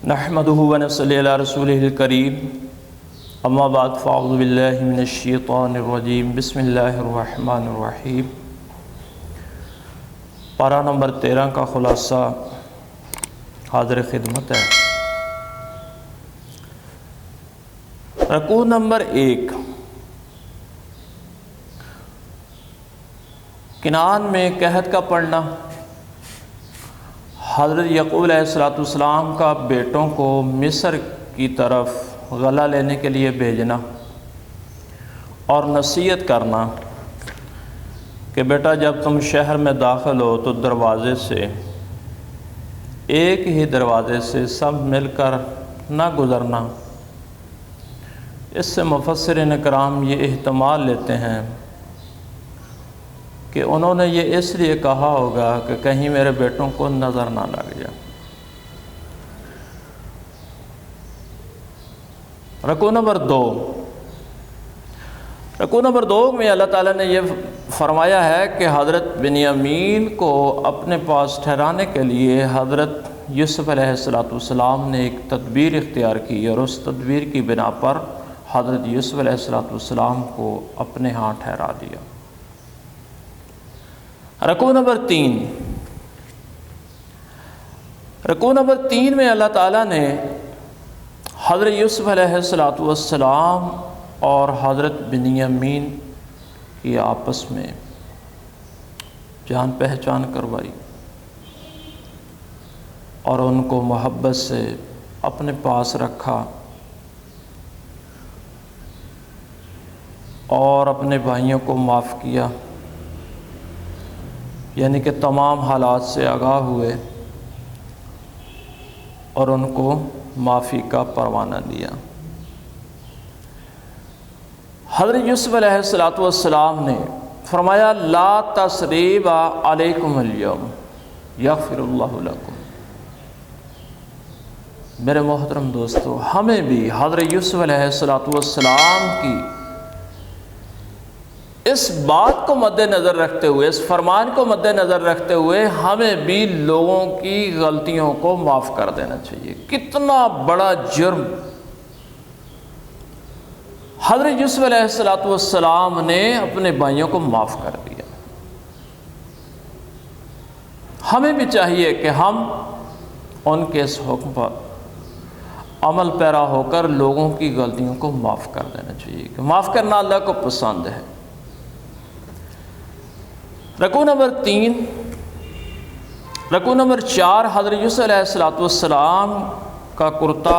نحمده ونصلی علی رسولہ الکریم اما بعد فاعوذ باللہ من الشیطان الرجیم بسم اللہ الرحمن الرحیم۔ پارہ نمبر 13 کا خلاصہ حاضر خدمت ہے۔ رکوع نمبر 1، کنعان میں قحط کا پڑنا، حضرت یعقوب علیہ السلام کا بیٹوں کو مصر کی طرف غلہ لینے کے لیے بھیجنا اور نصیحت کرنا کہ بیٹا جب تم شہر میں داخل ہو تو دروازے سے، ایک ہی دروازے سے سب مل کر نہ گزرنا۔ اس سے مفسرین کرام یہ احتمال لیتے ہیں کہ انہوں نے یہ اس لیے کہا ہوگا کہ کہیں میرے بیٹوں کو نظر نہ لگ جائے۔ رکوع نمبر 2 میں اللہ تعالیٰ نے یہ فرمایا ہے کہ حضرت بنیامین کو اپنے پاس ٹھہرانے کے لیے حضرت یوسف علیہ السلام نے ایک تدبیر اختیار کی، اور اس تدبیر کی بنا پر حضرت یوسف علیہ السلام کو اپنے ہاں ٹھہرا دیا۔ رکوع نمبر 3 میں اللہ تعالیٰ نے حضرت یوسف علیہ السلام اور حضرت بنیامین کی آپس میں جان پہچان کروائی اور ان کو محبت سے اپنے پاس رکھا اور اپنے بھائیوں کو معاف کیا، یعنی کہ تمام حالات سے آگاہ ہوئے اور ان کو معافی کا پروانہ دیا۔ حضرت یوسف علیہ السلام نے فرمایا لا تثریب علیکم اليوم یغفر اللہ لکم۔ میرے محترم دوستو، ہمیں بھی حضرت یوسف علیہ السلام کی اس بات کو مد نظر رکھتے ہوئے، اس فرمان کو مد نظر رکھتے ہوئے ہمیں بھی لوگوں کی غلطیوں کو معاف کر دینا چاہیے۔ کتنا بڑا جرم حضرت یوسف علیہ السلام نے اپنے بھائیوں کو معاف کر دیا۔ ہمیں بھی چاہیے کہ ہم ان کے اس حکم پر عمل پیرا ہو کر لوگوں کی غلطیوں کو معاف کر دینا چاہیے، کہ معاف کرنا اللہ کو پسند ہے۔ رکوع نمبر 4، حضرت یوسف علیہ السلام کا کرتا،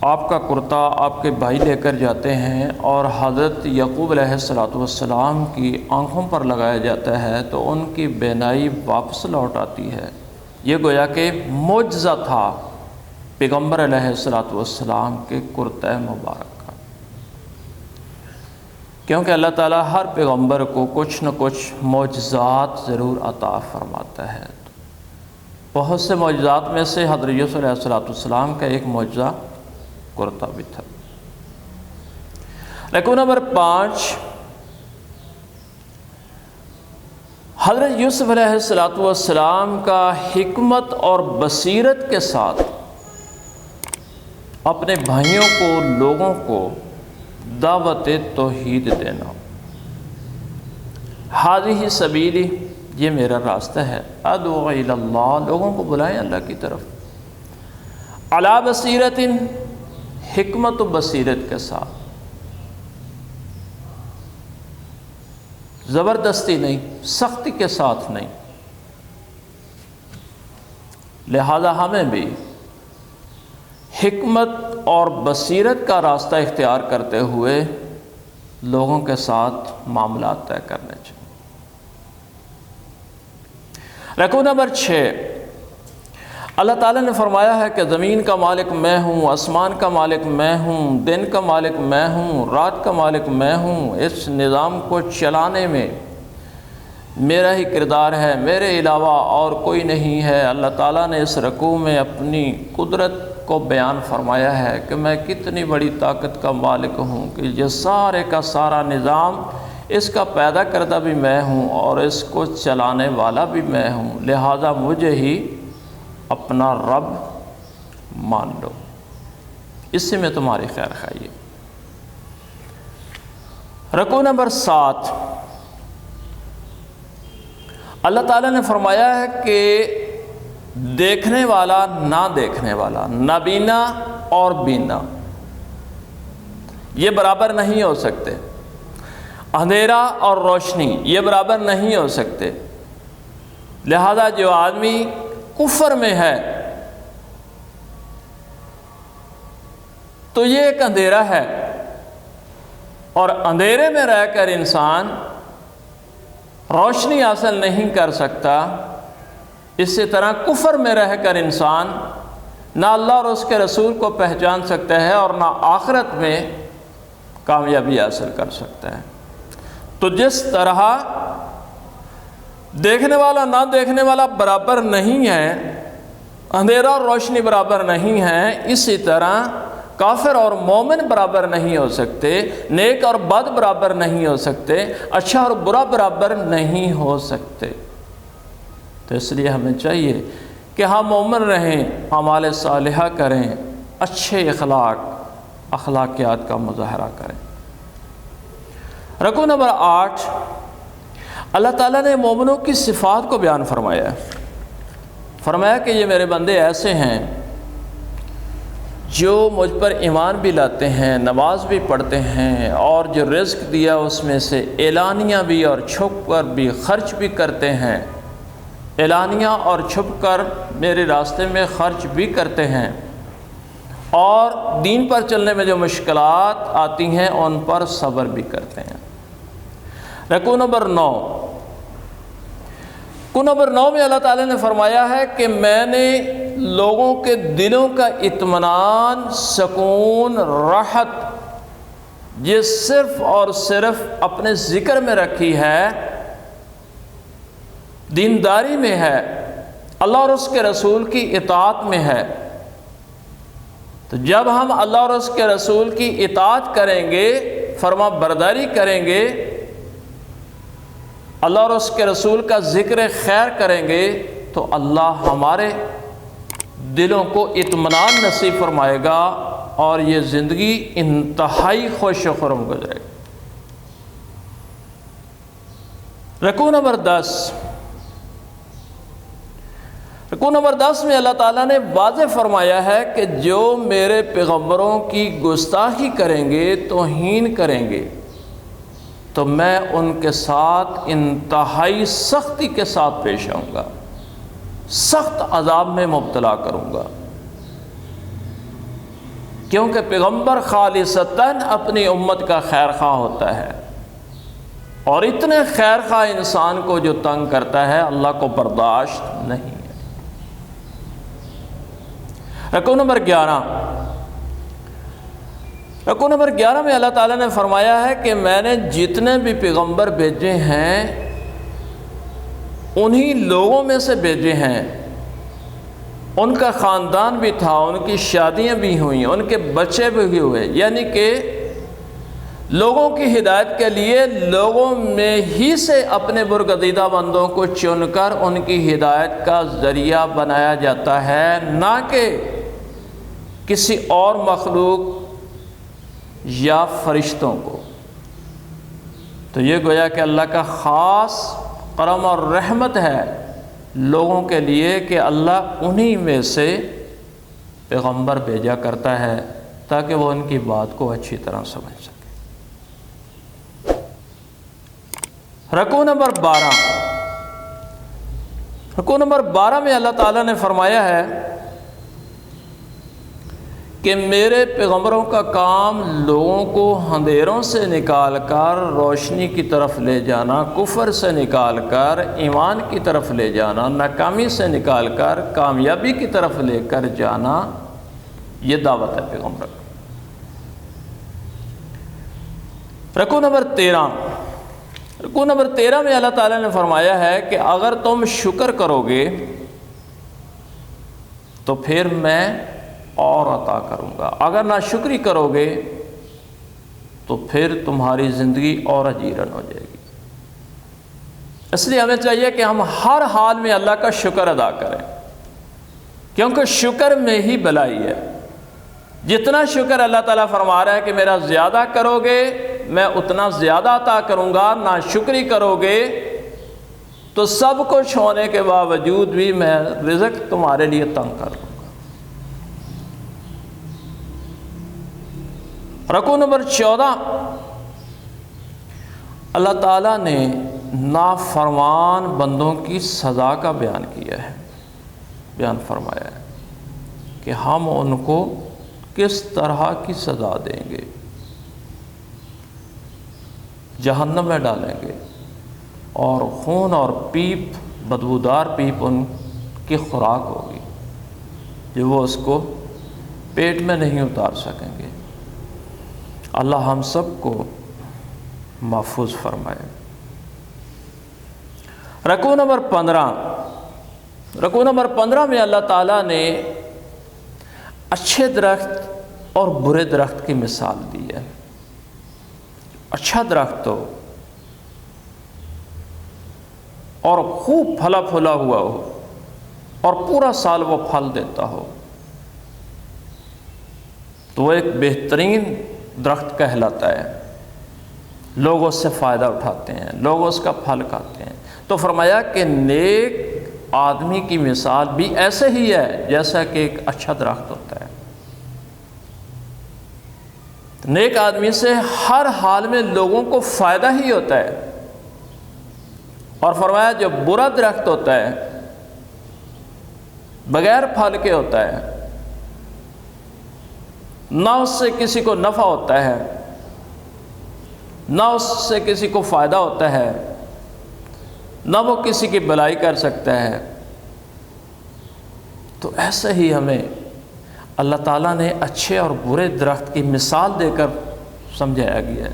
آپ کا کرتا آپ کے بھائی لے کر جاتے ہیں اور حضرت یعقوب علیہ السلام کی آنکھوں پر لگایا جاتا ہے تو ان کی بینائی واپس لوٹ آتی ہے۔ یہ گویا کہ معجزہ تھا پیغمبر علیہ السلام کے کرتہ مبارک کا، کیونکہ اللہ تعالیٰ ہر پیغمبر کو کچھ نہ کچھ معجزات ضرور عطا فرماتا ہے۔ بہت سے معجزات میں سے حضرت یوسف علیہ السلام کا ایک معجزہ کرتا بھی تھا۔ رکوع نمبر 5، حضرت یوسف علیہ السلام کا حکمت اور بصیرت کے ساتھ اپنے بھائیوں کو، لوگوں کو دعوت توحید دینا۔ ھذہ سبیلی، یہ میرا راستہ ہے، ادعو الی اللہ، لوگوں کو بلائیں اللہ کی طرف، علی بصیرت، حکمت و بصیرت کے ساتھ، زبردستی نہیں، سختی کے ساتھ نہیں۔ لہذا ہمیں بھی حکمت اور بصیرت کا راستہ اختیار کرتے ہوئے لوگوں کے ساتھ معاملات طے کرنے چاہیے۔ رکوع نمبر 6، اللہ تعالیٰ نے فرمایا ہے کہ زمین کا مالک میں ہوں، آسمان کا مالک میں ہوں، دن کا مالک میں ہوں، رات کا مالک میں ہوں، اس نظام کو چلانے میں میرا ہی کردار ہے، میرے علاوہ اور کوئی نہیں ہے۔ اللہ تعالیٰ نے اس رکوع میں اپنی قدرت کو بیان فرمایا ہے کہ میں کتنی بڑی طاقت کا مالک ہوں کہ یہ سارے کا سارا نظام اس کا پیدا کردہ بھی میں ہوں اور اس کو چلانے والا بھی میں ہوں، لہذا مجھے ہی اپنا رب مان لو، اس سے میں تمہاری خیر خواہی۔ رکوع نمبر 7، اللہ تعالیٰ نے فرمایا ہے کہ دیکھنے والا نہ دیکھنے والا، نابینا اور بینا یہ برابر نہیں ہو سکتے، اندھیرا اور روشنی یہ برابر نہیں ہو سکتے، لہذا جو آدمی کفر میں ہے تو یہ ایک اندھیرا ہے، اور اندھیرے میں رہ کر انسان روشنی حاصل نہیں کر سکتا، اسی طرح کفر میں رہ کر انسان نہ اللہ اور اس کے رسول کو پہچان سکتا ہے اور نہ آخرت میں کامیابی حاصل کر سکتا ہے۔ تو جس طرح دیکھنے والا نہ دیکھنے والا برابر نہیں ہے، اندھیرا اور روشنی برابر نہیں ہے، اسی طرح کافر اور مومن برابر نہیں ہو سکتے، نیک اور بد برابر نہیں ہو سکتے، اچھا اور برا برابر نہیں ہو سکتے۔ تو اس لیے ہمیں چاہیے کہ ہم مومن رہیں، اعمال صالحہ کریں، اچھے اخلاقیات کا مظاہرہ کریں۔ رکوع نمبر 8، اللہ تعالیٰ نے مومنوں کی صفات کو بیان فرمایا ہے، فرمایا کہ یہ میرے بندے ایسے ہیں جو مجھ پر ایمان بھی لاتے ہیں، نماز بھی پڑھتے ہیں، اور جو رزق دیا اس میں سے اعلانیہ بھی اور چھپ کر بھی خرچ بھی کرتے ہیں، اعلانیہ اور چھپ کر میرے راستے میں خرچ بھی کرتے ہیں، اور دین پر چلنے میں جو مشکلات آتی ہیں ان پر صبر بھی کرتے ہیں۔ رکوع نمبر 9، رکوع نمبر 9 میں اللہ تعالیٰ نے فرمایا ہے کہ میں نے لوگوں کے دلوں کا اطمینان، سکون، راحت یہ صرف اور صرف اپنے ذکر میں رکھی ہے، دینداری میں ہے، اللہ اور اس کے رسول کی اطاعت میں ہے۔ تو جب ہم اللہ اور اس کے رسول کی اطاعت کریں گے، فرما برداری کریں گے، اللہ اور اس کے رسول کا ذکر خیر کریں گے، تو اللہ ہمارے دلوں کو اطمینان نصیب فرمائے گا اور یہ زندگی انتہائی خوش و خرم گزرے گی۔ رکوع نمبر 10، رکوع نمبر 10 میں اللہ تعالیٰ نے واضح فرمایا ہے کہ جو میرے پیغمبروں کی گستاخی کریں گے، توہین کریں گے، تو میں ان کے ساتھ انتہائی سختی کے ساتھ پیش آؤں گا، سخت عذاب میں مبتلا کروں گا، کیونکہ پیغمبر خالصتاً اپنی امت کا خیر خواہ ہوتا ہے، اور اتنے خیر خواہ انسان کو جو تنگ کرتا ہے اللہ کو برداشت نہیں ہے۔ رکوع نمبر 11، رکوع نمبر 11 میں اللہ تعالیٰ نے فرمایا ہے کہ میں نے جتنے بھی پیغمبر بھیجے ہیں انہی لوگوں میں سے بھیجے ہیں، ان کا خاندان بھی تھا، ان کی شادیاں بھی ہوئیں، ان کے بچے بھی ہوئے، یعنی کہ لوگوں کی ہدایت کے لیے لوگوں میں ہی سے اپنے برگزیدہ بندوں کو چن کر ان کی ہدایت کا ذریعہ بنایا جاتا ہے، نہ کہ کسی اور مخلوق یا فرشتوں کو۔ تو یہ گویا کہ اللہ کا خاص کرم اور رحمت ہے لوگوں کے لیے کہ اللہ انہی میں سے پیغمبر بھیجا کرتا ہے تاکہ وہ ان کی بات کو اچھی طرح سمجھ سکے۔ رکوع نمبر 12، رکوع نمبر 12 میں اللہ تعالیٰ نے فرمایا ہے کہ میرے پیغمبروں کا کام لوگوں کو اندھیروں سے نکال کر روشنی کی طرف لے جانا، کفر سے نکال کر ایمان کی طرف لے جانا، ناکامی سے نکال کر کامیابی کی طرف لے کر جانا، یہ دعوت ہے پیغمبر کی۔ رکوع نمبر 13، رکوع نمبر 13 میں اللہ تعالیٰ نے فرمایا ہے کہ اگر تم شکر کرو گے تو پھر میں اور عطا کروں گا، اگر ناشکری کرو گے تو تو پھر تمہاری زندگی اور اجیرن ہو جائے گی۔ اس لیے ہمیں چاہیے کہ ہم ہر حال میں اللہ کا شکر ادا کریں، کیونکہ شکر میں ہی بھلائی ہے۔ جتنا شکر اللہ تعالیٰ فرما رہا ہے کہ میرا زیادہ کرو گے میں اتنا زیادہ عطا کروں گا، ناشکری کرو گے تو سب کچھ ہونے کے باوجود بھی میں رزق تمہارے لیے تنگ کر دوں گا۔ رکوع نمبر 14، اللہ تعالیٰ نے نافرمان بندوں کی سزا کا بیان کیا ہے، بیان فرمایا ہے کہ ہم ان کو کس طرح کی سزا دیں گے، جہنم میں ڈالیں گے اور خون اور پیپ، بدبودار پیپ ان کی خوراک ہوگی جو وہ اس کو پیٹ میں نہیں اتار سکیں گے۔ اللہ ہم سب کو محفوظ فرمائے۔ رکوع نمبر 15 میں اللہ تعالیٰ نے اچھے درخت اور برے درخت کی مثال دی ہے۔ اچھا درخت ہو اور خوب پھلا پھلا ہوا ہو اور پورا سال وہ پھل دیتا ہو تو وہ ایک بہترین درخت کہلاتا ہے، لوگ اس سے فائدہ اٹھاتے ہیں، لوگ اس کا پھل کھاتے ہیں۔ تو فرمایا کہ نیک آدمی کی مثال بھی ایسے ہی ہے جیسا کہ ایک اچھا درخت ہوتا ہے۔ نیک آدمی سے ہر حال میں لوگوں کو فائدہ ہی ہوتا ہے، اور فرمایا جو برا درخت ہوتا ہے بغیر پھل کے ہوتا ہے، نہ اس سے کسی کو نفع ہوتا ہے نہ اس سے کسی کو فائدہ ہوتا ہے، نہ وہ کسی کی بھلائی کر سکتا ہے، تو ایسے ہی ہمیں اللہ تعالیٰ نے اچھے اور برے درخت کی مثال دے کر سمجھایا گیا ہے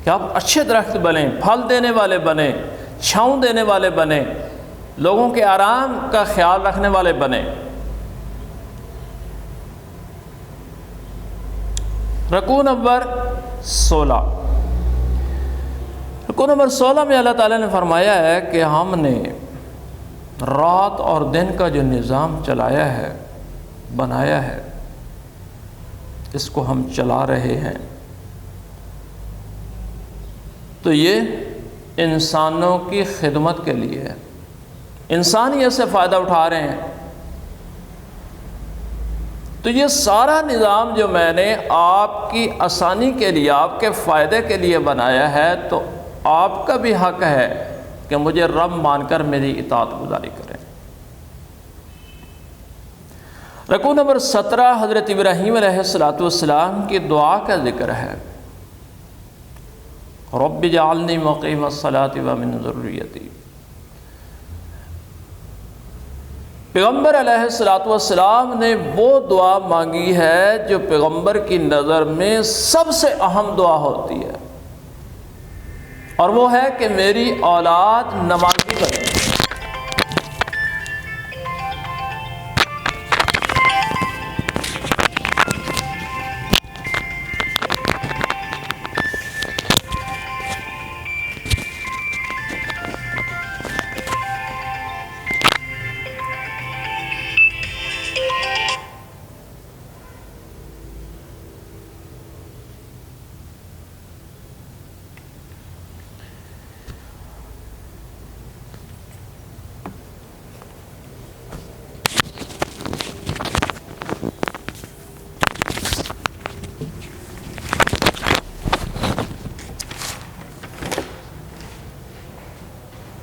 کہ آپ اچھے درخت بنیں، پھل دینے والے بنیں، چھاؤں دینے والے بنیں، لوگوں کے آرام کا خیال رکھنے والے بنیں۔ رکوع نمبر 16، رکوع نمبر 16 میں اللہ تعالیٰ نے فرمایا ہے کہ ہم نے رات اور دن کا جو نظام چلایا ہے، بنایا ہے، اس کو ہم چلا رہے ہیں، تو یہ انسانوں کی خدمت کے لیے ہے، انسان ہی اس سے فائدہ اٹھا رہے ہیں۔ تو یہ سارا نظام جو میں نے آپ کی آسانی کے لیے، آپ کے فائدے کے لیے بنایا ہے، تو آپ کا بھی حق ہے کہ مجھے رب مان کر میری اطاعت گزاری کریں۔ رکوع نمبر 17 حضرت ابراہیم علیہ السلام کی دعا کا ذکر ہے، رب اجعلنی مقیم الصلاۃ ومن ذریتی۔ پیغمبر علیہ السلام نے وہ دعا مانگی ہے جو پیغمبر کی نظر میں سب سے اہم دعا ہوتی ہے، اور وہ ہے کہ میری اولاد نماز